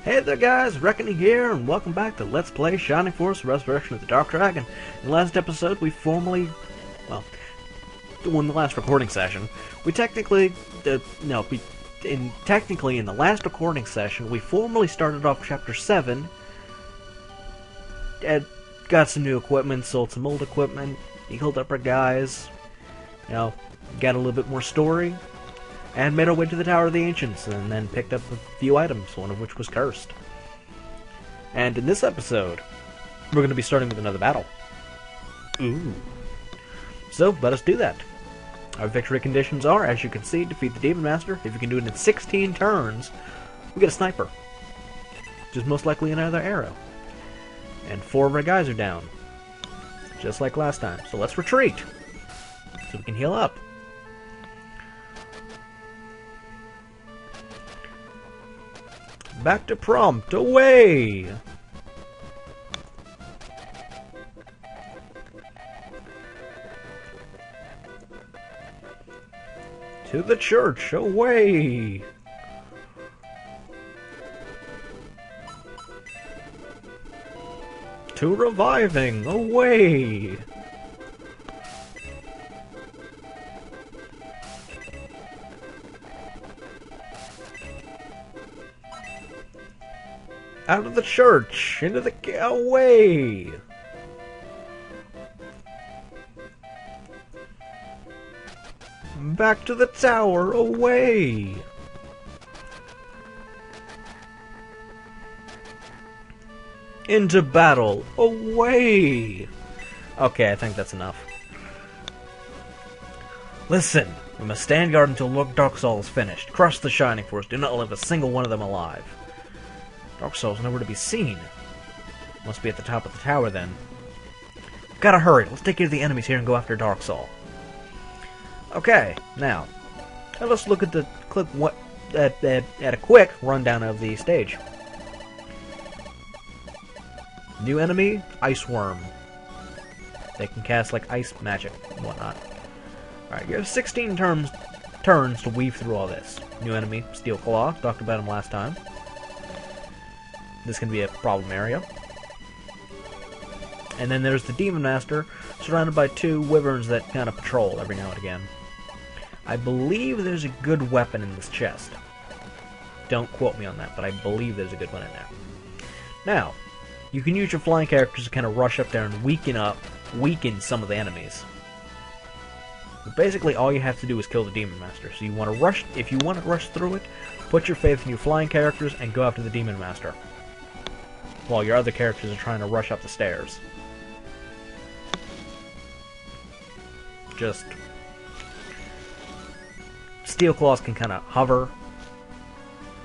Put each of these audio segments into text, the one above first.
Hey there guys, Reckoning here, and welcome back to Let's Play Shining Force Resurrection of the Dark Dragon. In the last episode, we formally, well, in the last recording session, we technically, technically in the last recording session, we formally started off Chapter 7, and got some new equipment, sold some old equipment, healed up our guys, got a little bit more story, and made our way to the Tower of the Ancients, and then picked up a few items, one of which was cursed. And in this episode, we're going to be starting with another battle. Ooh. So, let us do that. Our victory conditions are, as you can see, defeat the Demon Master. If you can do it in 16 turns, we get a sniper, which is most likely another arrow. And 4 of our guys are down, just like last time. So let's retreat, so we can heal up. Back to prompt, away! To the church, away! To reviving, away! Out of the church, into the away. Back to the tower, away. Into battle, away. Okay, I think that's enough. Listen, we must stand guard until Lord Darksoul is finished. Crush the Shining Force. Do not leave a single one of them alive. Darksoul's nowhere to be seen. Must be at the top of the tower, then. Gotta hurry. Let's take care of the enemies here and go after Darksoul. Okay, now let's look at at a quick rundown of the stage. New enemy, Ice Worm. They can cast like ice magic and whatnot. Alright, you have 16 turns to weave through all this. New enemy, Steel Claw. Talked about him last time. This can be a problem area. And then there's the Demon Master, surrounded by 2 wyverns that kind of patrol every now and again. I believe there's a good weapon in this chest. Don't quote me on that, but I believe there's a good one in there. Now, you can use your flying characters to kind of rush up there and weaken some of the enemies. But basically, all you have to do is kill the Demon Master. So you want to rush. If you want to rush through it, put your faith in your flying characters and go after the Demon Master, while your other characters are trying to rush up the stairs. Just Steel Claws can kind of hover,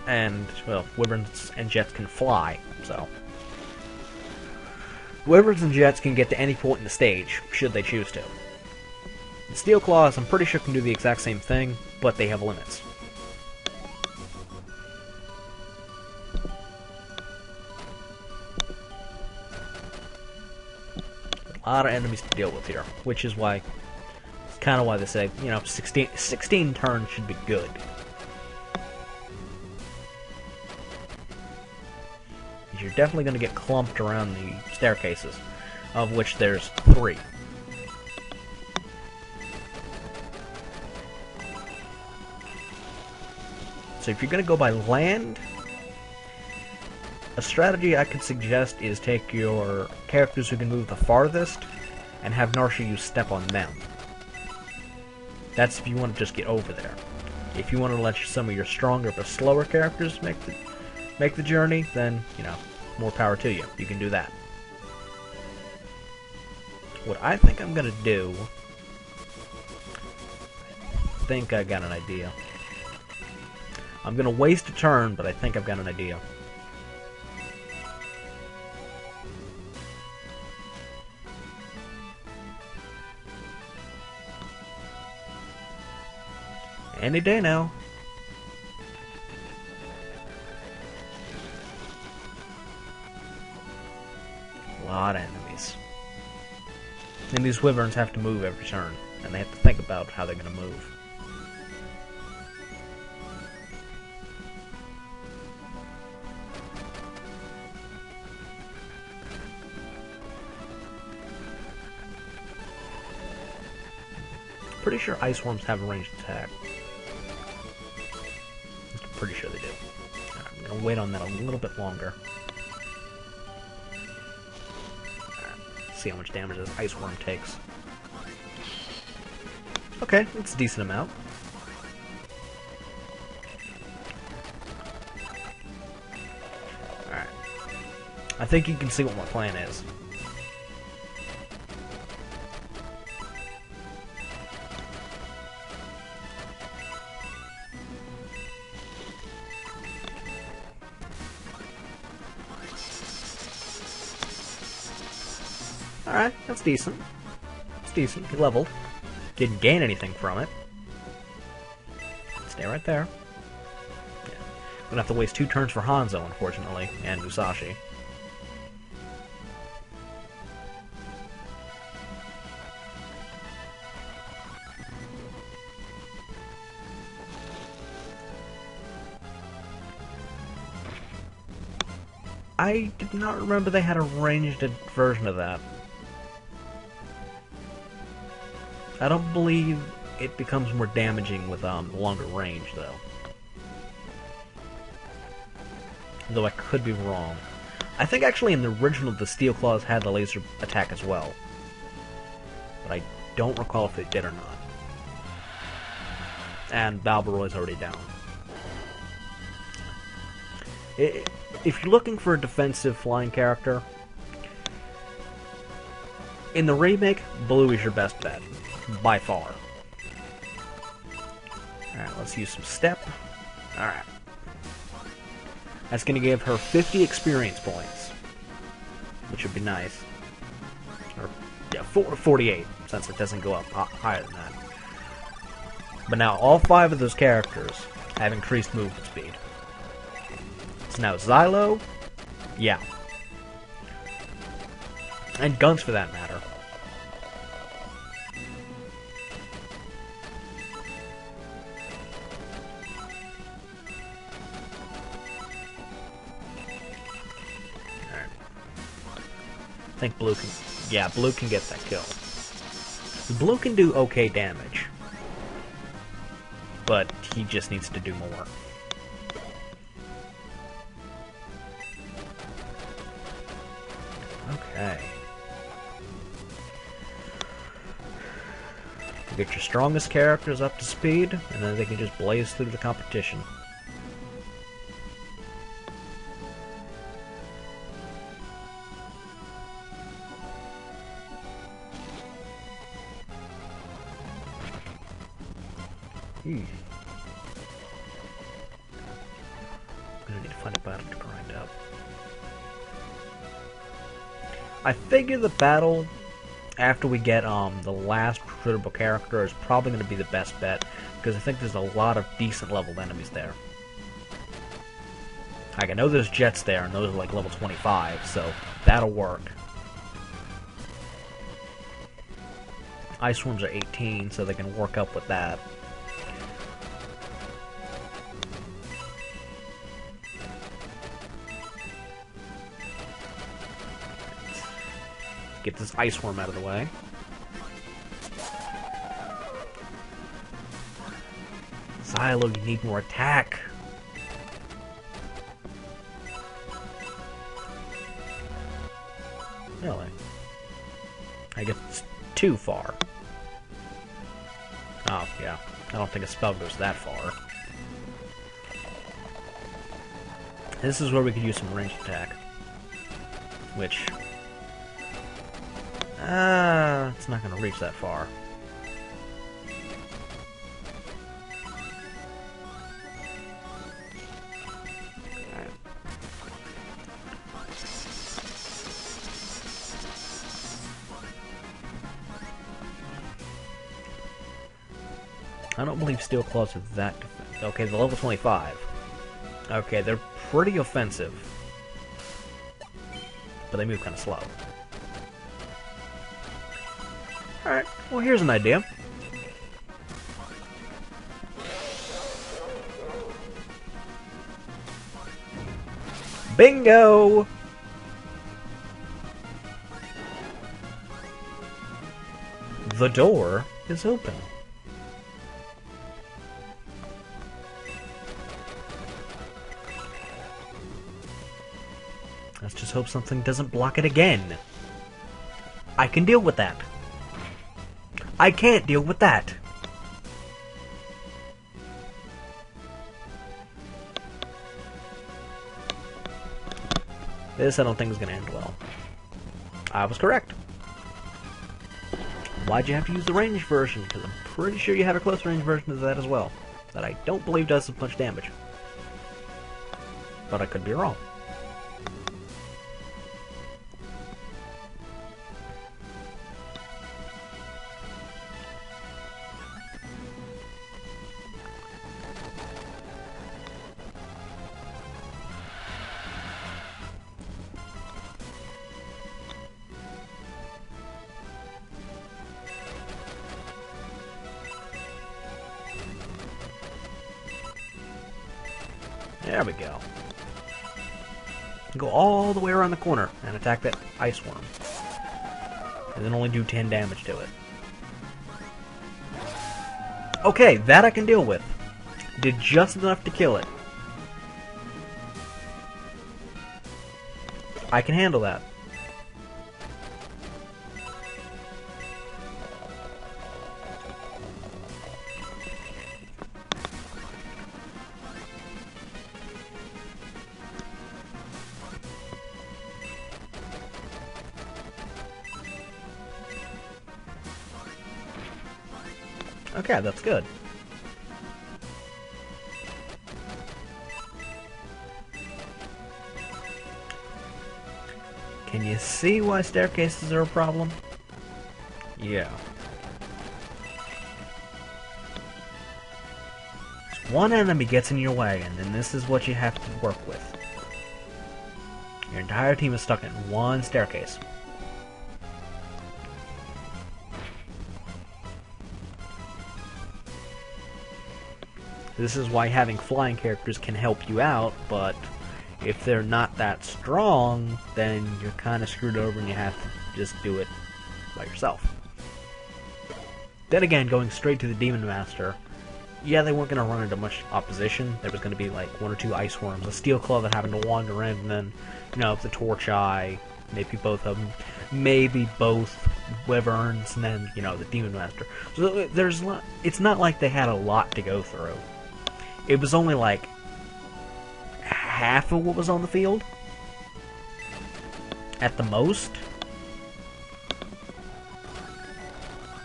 and, well, Wyverns and Jets can fly, so Wyverns and Jets can get to any point in the stage, should they choose to. The Steel Claws, I'm pretty sure, can do the exact same thing, but they have limits. A lot of enemies to deal with here, which is why, kind of why they say, 16 turns should be good. You're definitely going to get clumped around the staircases, of which there's 3. So if you're going to go by land, a strategy I could suggest is take your characters who can move the farthest and have Narsha use step on them. That's if you want to just get over there. If you want to let some of your stronger but slower characters make the journey, then, more power to you. You can do that. What I think I'm going to do, I think I got an idea. I'm going to waste a turn, but I think I've got an idea. Any day now. A lot of enemies. And these wyverns have to move every turn, and they have to think about how they're going to move. pretty sure ice worms have a ranged attack. I'm pretty sure they do. I'm gonna wait on that a little bit longer. See how much damage this ice worm takes. Okay, it's a decent amount. Alright. I think you can see what my plan is. Alright, that's decent. It's decent. Good level. Didn't gain anything from it. Stay right there. Yeah. Gonna have to waste 2 turns for Hanzo, unfortunately, and Musashi. I did not remember they had a ranged version of that. I don't believe it becomes more damaging with longer range, though. Though I could be wrong. I think actually in the original the Steel Claws had the laser attack as well. But I don't recall if they did or not. And Balbaroy's already down. If you're looking for a defensive flying character, in the remake, Blue is your best bet. By far. Alright, let's use some step. Alright. That's going to give her 50 experience points. Which would be nice. Or, yeah, 48, since it doesn't go up higher than that. But now, all 5 of those characters have increased movement speed. So now, Xylo, yeah. And Guns, for that matter. I think Blue can... Yeah, Blue can get that kill. Blue can do okay damage. But he just needs to do more. Okay. Get your strongest characters up to speed, and then they can just blaze through the competition. Gonna need to find a battle to grind up. I figure the battle after we get the last recruitable character is probably going to be the best bet, because I think there's a lot of decent leveled enemies there. Like, I know there's jets there, and those are like level 25, so that'll work. Ice worms are 18, so they can work up with that. Get this ice worm out of the way. Xylo, you need more attack. Really? I guess it's too far. Oh, yeah. I don't think a spell goes that far. This is where we could use some ranged attack. Which... it's not going to reach that far. Alright. I don't believe Steel Claws are that defensive. Okay, the level 25. Okay, they're pretty offensive. But they move kind of slow. Alright, well here's an idea. Bingo! The door is open. Let's just hope something doesn't block it again. I can deal with that. I can't deal with that. This I don't think is going to end well. I was correct. Why'd you have to use the ranged version? Because I'm pretty sure you have a close range version of that as well. That I don't believe does as much damage. But I could be wrong. There we go. Go all the way around the corner and attack that ice worm. And then only do 10 damage to it. Okay, that I can deal with. Did just enough to kill it. I can handle that. Okay, that's good. Can you see why staircases are a problem? Yeah. One enemy gets in your way, and then this is what you have to work with. Your entire team is stuck in one staircase. This is why having flying characters can help you out, but if they're not that strong, then you're kind of screwed over and you have to just do it by yourself. Then again, going straight to the Demon Master, yeah, they weren't going to run into much opposition. There was going to be like one or two ice worms, a steel claw that happened to wander in, and then, you know, the torch eye, maybe both of them, maybe both wyverns, and then, you know, the Demon Master. So it's not like they had a lot to go through. It was only like half of what was on the field, at the most.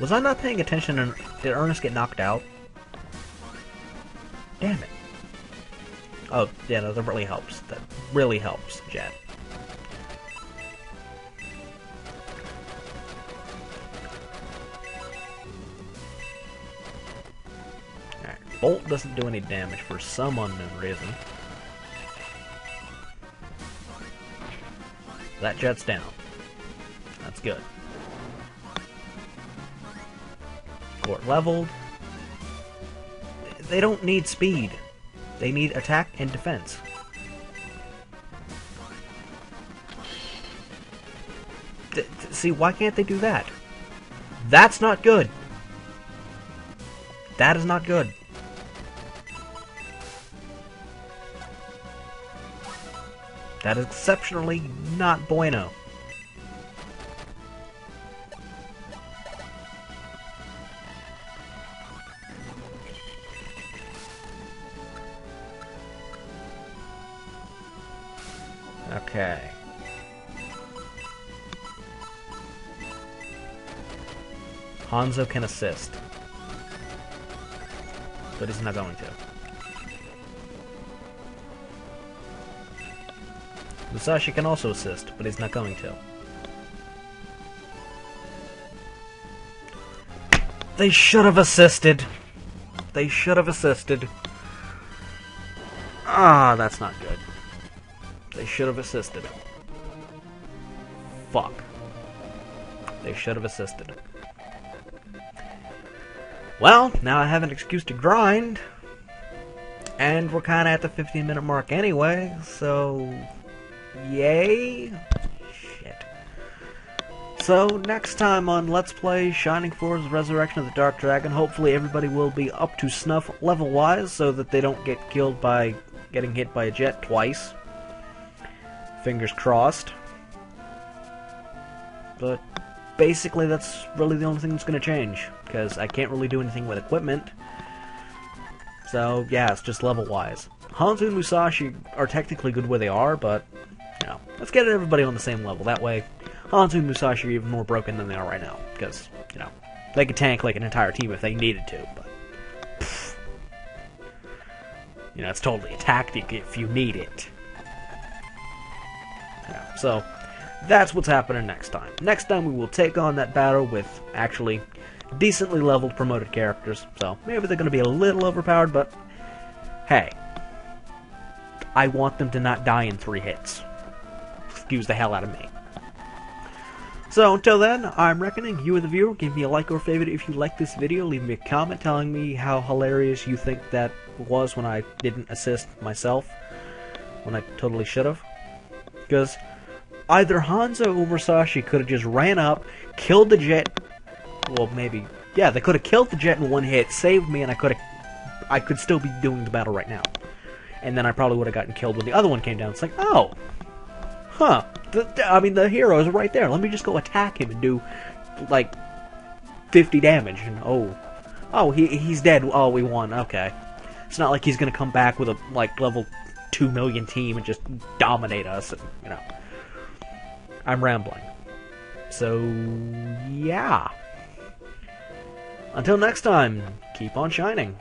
Was I not paying attention and did Ernest get knocked out? Damn it. Oh, yeah, no, that really helps. That really helps, Jet. Alright, Bolt doesn't do any damage for some unknown reason. That Jet's down. That's good. Fort leveled. They don't need speed. They need attack and defense. See, why can't they do that? That's not good. That is not good. That is exceptionally not bueno. Okay. Hanzo can assist, but he's not going to. Musashi can also assist, but he's not going to. They should have assisted. They should have assisted. Ah, that's not good. They should have assisted. Fuck. They should have assisted. Well, now I have an excuse to grind. And we're kind of at the 15-minute mark anyway, so... Yay? Shit. So, next time on Let's Play Shining Force Resurrection of the Dark Dragon, hopefully everybody will be up to snuff level-wise so that they don't get killed by getting hit by a jet twice. Fingers crossed. But basically that's really the only thing that's going to change, because I can't really do anything with equipment. So yeah, it's just level-wise. Hanzo and Musashi are technically good where they are, but, you know, let's get everybody on the same level. That way, Hanzo and Musashi are even more broken than they are right now, because, you know, they could tank like an entire team if they needed to, but, pfft. You know, it's totally a tactic if you need it. Yeah, so, that's what's happening next time. Next time we will take on that battle with, actually, decently leveled promoted characters. So, maybe they're going to be a little overpowered, but, hey. I want them to not die in 3 hits. Excuse the hell out of me. So, until then, I'm Reckoning. You are the viewer. Give me a like or favorite if you like this video. Leave me a comment telling me how hilarious you think that was when I didn't assist myself. When I totally should have. Because either Hanzo or Musashi could have just ran up, killed the jet. Well, maybe. Yeah, they could have killed the jet in 1 hit, saved me, and I could still be doing the battle right now. And then I probably would have gotten killed when the other one came down. It's like, oh, huh. I mean, the hero is right there. Let me just go attack him and do, like, 50 damage. And, oh, he's dead. Oh, we won. Okay. It's not like he's going to come back with a, like, level 2 million team and just dominate us. And, you know. I'm rambling. So, yeah. Until next time, keep on shining.